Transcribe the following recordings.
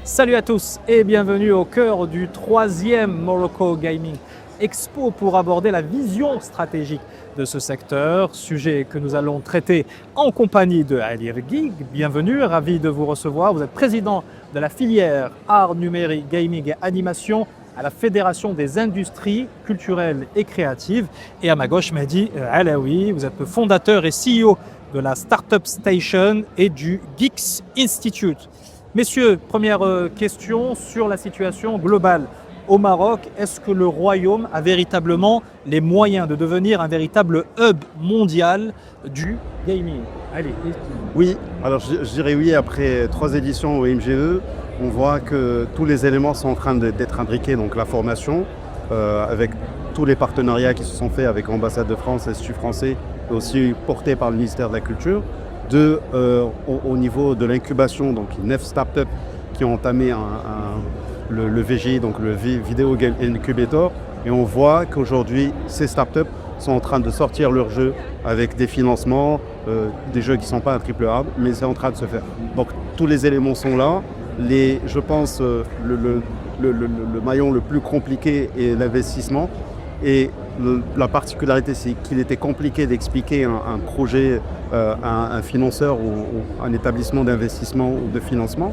Salut à tous et bienvenue au cœur du 3e Morocco Gaming Expo pour aborder la vision stratégique de ce secteur, sujet que nous allons traiter en compagnie de Ali Ergui. Bienvenue, ravi de vous recevoir. Vous êtes président de la filière Art numérique, Gaming et Animation à la Fédération des industries culturelles et créatives. Et à ma gauche, Mehdi Alaoui, vous êtes le fondateur et CEO de la Startup Station et du Geeks Institute. Messieurs, première question sur la situation globale au Maroc. Est-ce que le Royaume a véritablement les moyens de devenir un véritable hub mondial du gaming? Allez. Oui, alors je dirais oui, après 3 éditions au MGE, on voit que tous les éléments sont en train d'être imbriqués, donc la formation, avec tous les partenariats qui se sont faits avec l'ambassade de France, l'Institut français, et aussi portés par le ministère de la Culture. Au niveau de l'incubation, donc 9 startups qui ont entamé le VGI, donc le Video Game Incubator, et on voit qu'aujourd'hui ces startups sont en train de sortir leurs jeux avec des financements, des jeux qui ne sont pas un triple A, mais c'est en train de se faire. Donc tous les éléments sont là. Je pense le maillon le plus compliqué est l'investissement. Et la particularité, c'est qu'il était compliqué d'expliquer un projet à un financeur ou un établissement d'investissement ou de financement.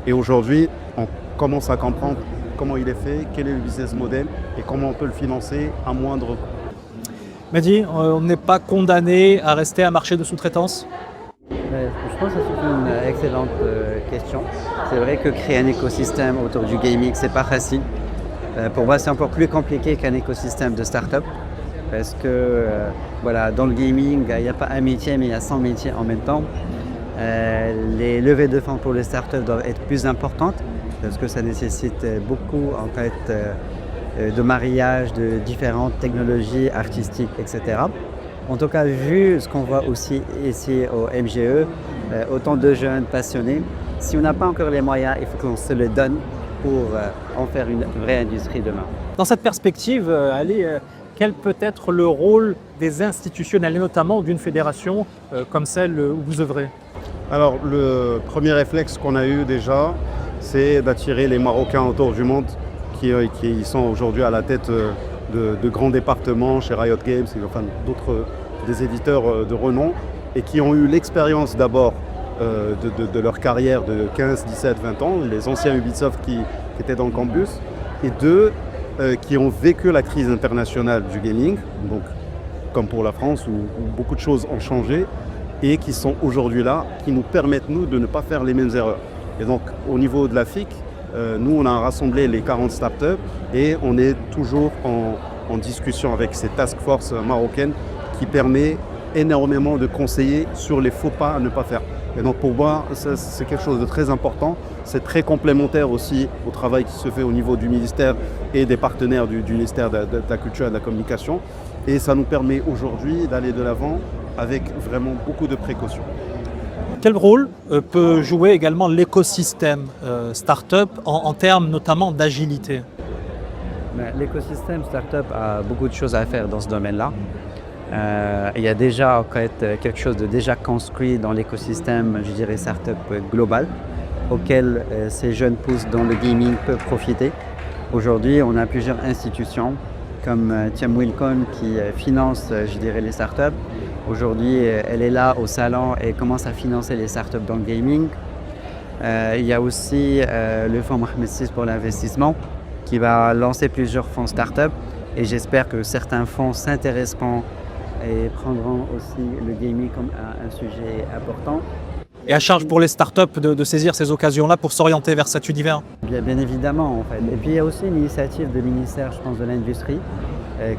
Et aujourd'hui, on commence à comprendre comment il est fait, quel est le business model et comment on peut le financer à moindre coût. Mehdi, on n'est pas condamné à rester un marché de sous-traitance? Je pense que c'est une excellente question. C'est vrai que créer un écosystème autour du gaming, c'est pas facile. Pour moi, c'est encore plus compliqué qu'un écosystème de start-up parce que dans le gaming, il n'y a pas un métier, mais il y a 100 métiers en même temps. Les levées de fonds pour les start-up doivent être plus importantes parce que ça nécessite beaucoup de mariage de différentes technologies artistiques, etc. En tout cas, vu ce qu'on voit aussi ici au MGE, autant de jeunes passionnés, si on n'a pas encore les moyens, il faut qu'on se le donne pour en faire une vraie industrie demain. Dans cette perspective, Ali, quel peut être le rôle des institutionnels et notamment d'une fédération comme celle où vous œuvrez? Alors le premier réflexe qu'on a eu déjà, c'est d'attirer les Marocains autour du monde qui sont aujourd'hui à la tête de grands départements chez Riot Games, enfin d'autres des éditeurs de renom et qui ont eu l'expérience d'abord de leur carrière de 15, 17, 20 ans, les anciens Ubisoft qui étaient dans le campus, et qui ont vécu la crise internationale du gaming, donc comme pour la France où beaucoup de choses ont changé, et qui sont aujourd'hui là, qui nous permettent nous de ne pas faire les mêmes erreurs. Et donc au niveau de la FIC, nous on a rassemblé les 40 startups et on est toujours en discussion avec ces task force marocaines qui permet énormément de conseiller sur les faux pas à ne pas faire. Et donc pour moi, c'est quelque chose de très important. C'est très complémentaire aussi au travail qui se fait au niveau du ministère et des partenaires du ministère de la Culture et de la Communication. Et ça nous permet aujourd'hui d'aller de l'avant avec vraiment beaucoup de précautions. Quel rôle peut jouer également l'écosystème start-up en termes notamment d'agilité? L'écosystème start-up a beaucoup de choses à faire dans ce domaine-là. Il y a déjà en fait, quelque chose de déjà construit dans l'écosystème, je dirais, start-up global, auquel ces jeunes pousses dans le gaming peuvent profiter. Aujourd'hui, on a plusieurs institutions comme Thiam Wilcon qui finance, je dirais, les startups. Aujourd'hui, elle est là au salon et commence à financer les startups dans le gaming. Il y a aussi le fonds Mohamed VI pour l'investissement qui va lancer plusieurs fonds startups et j'espère que certains fonds s'intéresseront et prendront aussi le gaming comme un sujet important. Et à charge pour les startups de saisir ces occasions-là pour s'orienter vers cet univers? Bien évidemment, en fait. Et puis il y a aussi une initiative de ministère, je pense, de l'industrie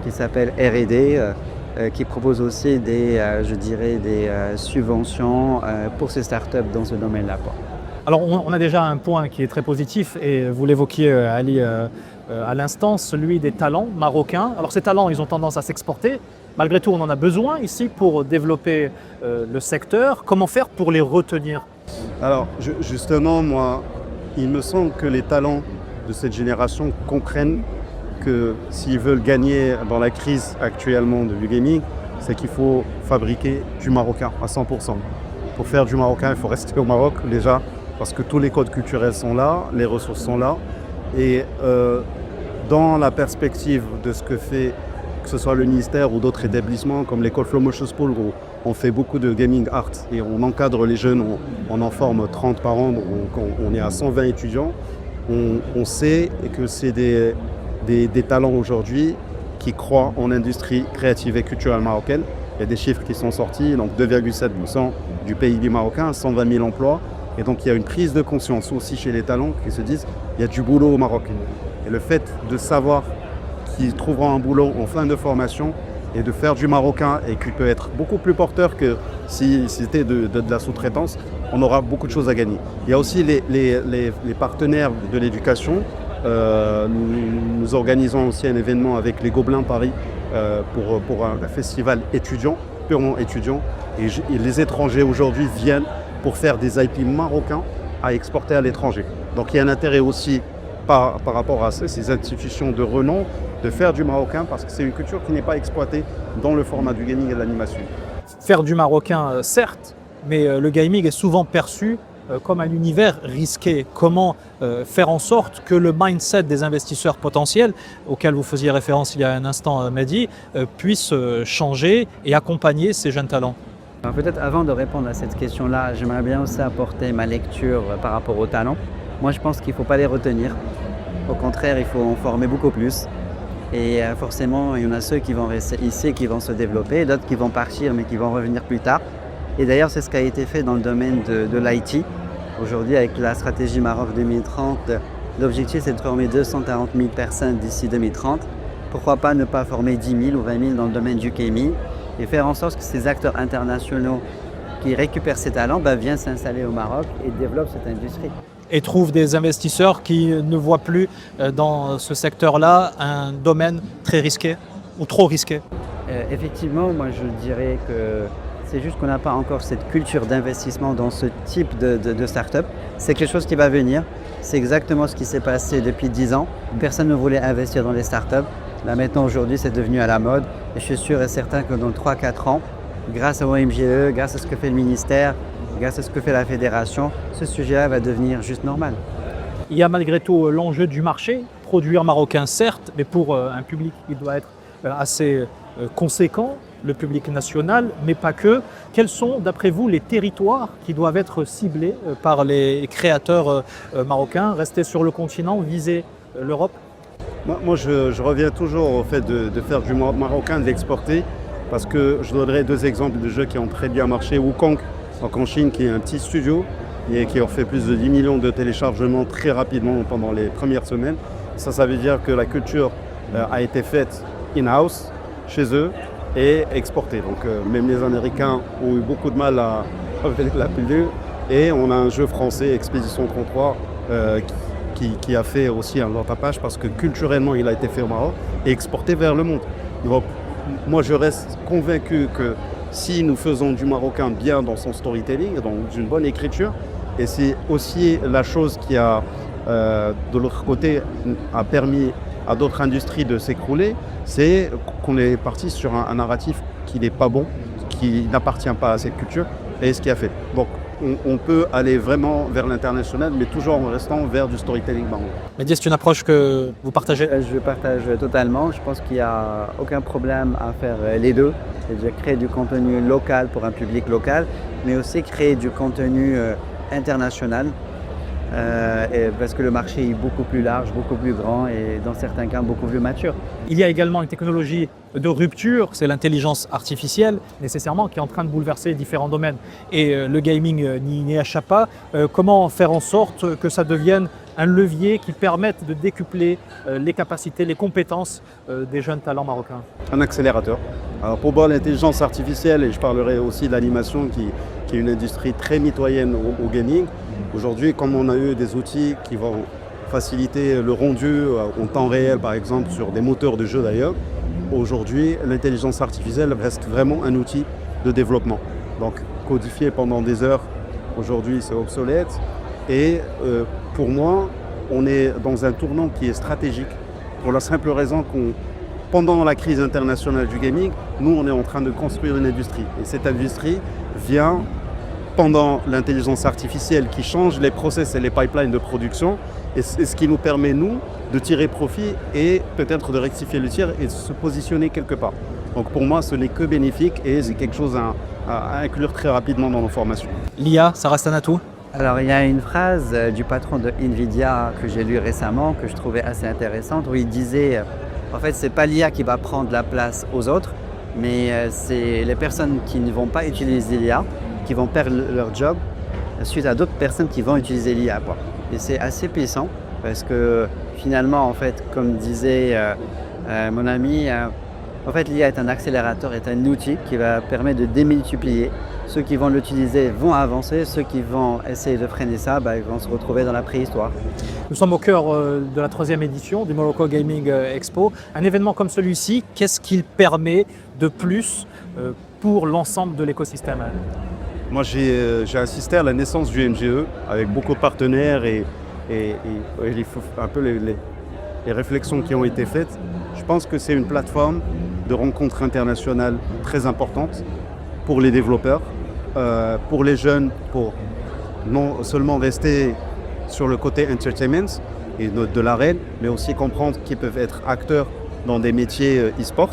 qui s'appelle R&D, qui propose aussi des subventions pour ces startups dans ce domaine-là. Alors on a déjà un point qui est très positif et vous l'évoquiez Ali à l'instant, celui des talents marocains. Alors ces talents, ils ont tendance à s'exporter. Malgré tout, on en a besoin ici pour développer le secteur. Comment faire pour les retenir? Alors justement, moi, il me semble que les talents de cette génération comprennent que s'ils veulent gagner dans la crise actuellement du gaming, c'est qu'il faut fabriquer du marocain à 100%. Pour faire du marocain, il faut rester au Maroc déjà. parce que tous les codes culturels sont là, les ressources sont là. Et dans la perspective de ce que fait, que ce soit le ministère ou d'autres établissements comme l'école Flow Motion School, où on fait beaucoup de gaming art et on encadre les jeunes, on en forme 30 par an, donc on est à 120 étudiants. On sait que c'est des talents aujourd'hui qui croient en industrie créative et culturelle marocaine. Il y a des chiffres qui sont sortis, donc 2,7% du PIB marocain, 120 000 emplois. Et donc il y a une prise de conscience aussi chez les talents qui se disent il y a du boulot au Maroc. Et le fait de savoir qu'ils trouveront un boulot en fin de formation et de faire du marocain et qui peut être beaucoup plus porteur que si c'était de la sous-traitance, on aura beaucoup de choses à gagner. Il y a aussi les partenaires de l'éducation. Nous organisons aussi un événement avec les Gobelins Paris pour un festival étudiant, purement étudiant. Et les étrangers aujourd'hui viennent pour faire des IP marocains à exporter à l'étranger. Donc il y a un intérêt aussi par rapport à ces institutions de renom de faire du marocain parce que c'est une culture qui n'est pas exploitée dans le format du gaming et de l'animation. Faire du marocain, certes, mais le gaming est souvent perçu comme un univers risqué. Comment faire en sorte que le mindset des investisseurs potentiels, auxquels vous faisiez référence il y a un instant, Mehdi, puisse changer et accompagner ces jeunes talents? Alors peut-être avant de répondre à cette question-là, j'aimerais bien aussi apporter ma lecture par rapport aux talents. Moi, je pense qu'il ne faut pas les retenir. Au contraire, il faut en former beaucoup plus. Et forcément, il y en a ceux qui vont rester ici, qui vont se développer, d'autres qui vont partir, mais qui vont revenir plus tard. Et d'ailleurs, c'est ce qui a été fait dans le domaine de l'IT. Aujourd'hui, avec la stratégie Maroc 2030, l'objectif, c'est de former 240 000 personnes d'ici 2030. Pourquoi pas ne pas former 10 000 ou 20 000 dans le domaine du gaming et faire en sorte que ces acteurs internationaux qui récupèrent ces talents viennent s'installer au Maroc et développent cette industrie. Et trouvent des investisseurs qui ne voient plus dans ce secteur-là un domaine très risqué ou trop risqué? Effectivement, moi je dirais que c'est juste qu'on n'a pas encore cette culture d'investissement dans ce type de start-up. C'est quelque chose qui va venir. C'est exactement ce qui s'est passé depuis 10 ans. Personne ne voulait investir dans les start-up. Là maintenant, aujourd'hui, c'est devenu à la mode. Et je suis sûr et certain que dans 3-4 ans, grâce au MGE, grâce à ce que fait le ministère, grâce à ce que fait la fédération, ce sujet-là va devenir juste normal. Il y a malgré tout l'enjeu du marché, produire marocain certes, mais pour un public qui doit être assez conséquent, le public national, mais pas que. Quels sont, d'après vous, les territoires qui doivent être ciblés par les créateurs marocains? Rester sur le continent, viser l'Europe? Moi, je reviens toujours au fait de faire du marocain, de l'exporter, parce que je donnerai 2 exemples de jeux qui ont très bien marché. Wukong, donc en Chine, qui est un petit studio et qui a fait plus de 10 millions de téléchargements très rapidement pendant les premières semaines. Ça veut dire que la culture a été faite in-house, chez eux, et exportée. Donc même les Américains ont eu beaucoup de mal avec la pilule. Et on a un jeu français, Expédition 33, qui a fait aussi un rattrapage parce que culturellement, il a été fait au Maroc et exporté vers le monde. Donc, moi, je reste convaincu que si nous faisons du marocain bien dans son storytelling, dans une bonne écriture, et c'est aussi la chose qui a, de l'autre côté, a permis à d'autres industries de s'écrouler, c'est qu'on est parti sur un narratif qui n'est pas bon, qui n'appartient pas à cette culture, et ce qui a fait. Donc, on peut aller vraiment vers l'international, mais toujours en restant vers du storytelling marocain. Mehdi, c'est une approche que vous partagez? Je partage totalement. Je pense qu'il n'y a aucun problème à faire les deux. C'est-à-dire créer du contenu local pour un public local, mais aussi créer du contenu international. Parce que le marché est beaucoup plus large, beaucoup plus grand et dans certains cas beaucoup plus mature. Il y a également une technologie de rupture, c'est l'intelligence artificielle nécessairement qui est en train de bouleverser différents domaines. Et le gaming n'y échappe pas. Comment faire en sorte que ça devienne un levier qui permette de décupler les capacités, les compétences des jeunes talents marocains? Un accélérateur. Alors pour moi, l'intelligence artificielle, et je parlerai aussi de l'animation qui est une industrie très mitoyenne au gaming. Aujourd'hui, comme on a eu des outils qui vont faciliter le rendu en temps réel, par exemple, sur des moteurs de jeu d'ailleurs, aujourd'hui, l'intelligence artificielle reste vraiment un outil de développement. Donc, codifier pendant des heures, aujourd'hui, c'est obsolète. Et pour moi, on est dans un tournant qui est stratégique pour la simple raison qu'on, pendant la crise internationale du gaming, nous, on est en train de construire une industrie. Et cette industrie vient pendant l'intelligence artificielle qui change les process et les pipelines de production, et c'est ce qui nous permet, nous, de tirer profit et peut-être de rectifier le tir et de se positionner quelque part. Donc pour moi, ce n'est que bénéfique et c'est quelque chose à inclure très rapidement dans nos formations. L'IA, ça reste un atout? Alors, il y a une phrase du patron de Nvidia que j'ai lue récemment, que je trouvais assez intéressante, où il disait, en fait, c'est pas l'IA qui va prendre la place aux autres, mais c'est les personnes qui ne vont pas utiliser l'IA, qui vont perdre leur job suite à d'autres personnes qui vont utiliser l'IA. Et c'est assez puissant, parce que finalement, en fait, comme disait mon ami, en fait, l'IA est un accélérateur, est un outil qui va permettre de démultiplier. Ceux qui vont l'utiliser vont avancer, ceux qui vont essayer de freiner ça, ils vont se retrouver dans la préhistoire. Nous sommes au cœur de la 3e édition du Morocco Gaming Expo. Un événement comme celui-ci, qu'est-ce qu'il permet de plus pour l'ensemble de l'écosystème? Moi, j'ai assisté à la naissance du MGE avec beaucoup de partenaires et un peu les réflexions qui ont été faites. Je pense que c'est une plateforme de rencontres internationales très importante pour les développeurs, pour les jeunes, pour non seulement rester sur le côté entertainment et de l'arène, mais aussi comprendre qu'ils peuvent être acteurs dans des métiers e-sport.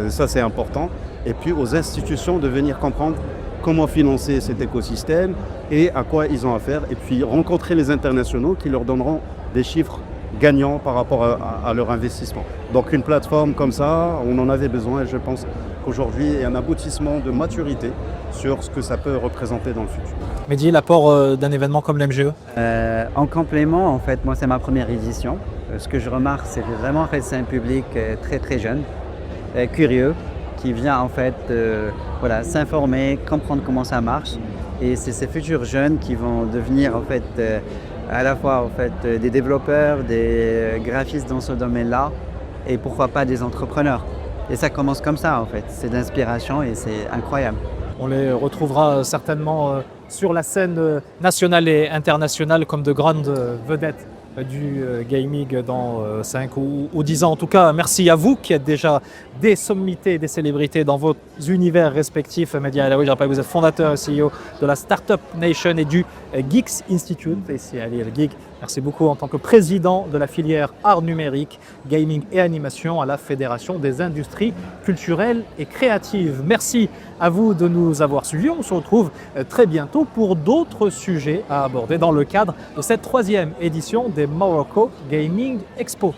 Ça, c'est important. Et puis aux institutions de venir comprendre comment financer cet écosystème et à quoi ils ont affaire. Et puis rencontrer les internationaux qui leur donneront des chiffres gagnants par rapport à leur investissement. Donc une plateforme comme ça, on en avait besoin et je pense qu'aujourd'hui, il y a un aboutissement de maturité sur ce que ça peut représenter dans le futur. Mehdi, l'apport d'un événement comme l'MGE? En complément, en fait, moi c'est ma première édition. Ce que je remarque, c'est que vraiment, en fait, c'est un public très très jeune, curieux, qui vient en fait s'informer, comprendre comment ça marche. Et c'est ces futurs jeunes qui vont devenir en fait à la fois en fait des développeurs, des graphistes dans ce domaine-là, et pourquoi pas des entrepreneurs. Et ça commence comme ça en fait, c'est d'inspiration et c'est incroyable. On les retrouvera certainement sur la scène nationale et internationale comme de grandes vedettes du gaming dans 5 ou 10 ans. En tout cas, merci à vous qui êtes déjà des sommités, des célébrités dans vos univers respectifs. Mehdi Alaoui, je rappelle que vous êtes fondateur et CEO de la Startup Nation et du Geeks Institute, ici à Lille Geek. Merci beaucoup en tant que président de la filière art numérique, gaming et animation à la Fédération des industries culturelles et créatives. Merci à vous de nous avoir suivis. On se retrouve très bientôt pour d'autres sujets à aborder dans le cadre de cette 3e édition des Morocco Gaming Expo.